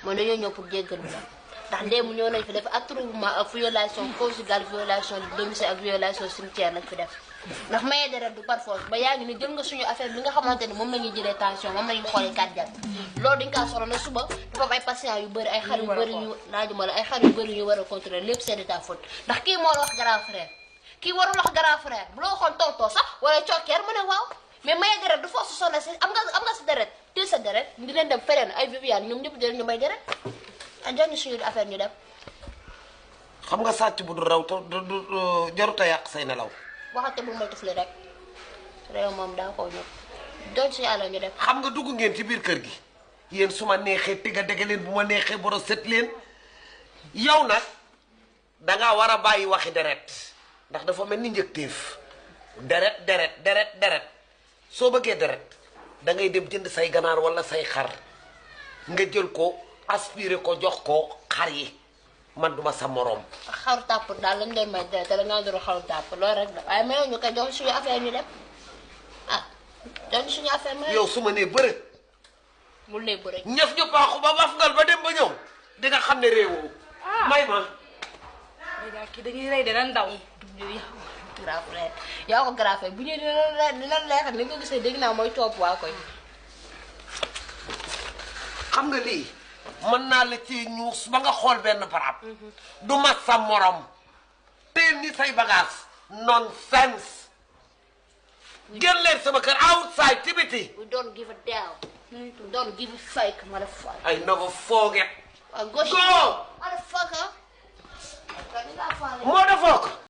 mooy dañoo ñëw pour jéggalu la ndax démb ñoo nañ fi def attroupement ak violation conjugale violation de domicile ak violation cimetière lañ fi def ndax maye deret du par force ba yaa ngi ni jël nga suñu affaire bi nga xamante ni moom la ñuy jëlee tension moom la ñuy xoolee cardiaque loolu dañ kaa solo na suba dafa am ay patients yu bëri ay xar yu bëri yu laajuma la ay xar yu bëri yu war a contrôler lépp c'est de ta faute ndax kii moo la wax grand frère kii warul wax grand frère bu la waxoon tontoo sax wala cokkeer mu ne waaw mais maye deret du force sonné si am nga sa deret til sa deret di leen dem feneen ay Viviane ñoom ñëpp di ñu may deret a jox ñu suñu affaire ñu dem xam nga sàcc bu du raw te du jaruta yàq say nelaw waxate bu ma tufli rek réew moom daa ko ñëw doon suñu àll ñu dem xam nga dugg ngeen ci biir kër gi yéen su ma neexee tiga dege leen bu ma neexee boro set leen yow nag dangaa war a bàyyi waxi deret ndax dafa mel ni njëkteef deret soo bëggee deret da ngay dem jënd say ganaar wala say xar nga jël ko aspiré ko jox ko xar yi man duma sa morom. xaru tàpp daal lañ doon may deret te da ngaa doon xaru tàpp loolu rek la waaye mayoo ñu koy jox suñu affaire ñu dem ah jox ñu suñu affaire may yow su ma nee bërëg mu nee bërëg ñëf ñu paaxu ba bafgal ba dem ba ñëw di nga xam ne réewoo may ma léegi kii dañuy rey dana ndaw grand frère yaa ko grand frère bu ñëwee dina leexal ni nga ko gisee dégg naa mooy topp waa koy xam nga lii mën naa la ci ñuus ba nga xool benn barab du mat sa morom teel ni say bagage nonsense génn leen sama kër outside ci biti we don't give a damn we don't give a fake motherfucker I never forget go motherfucker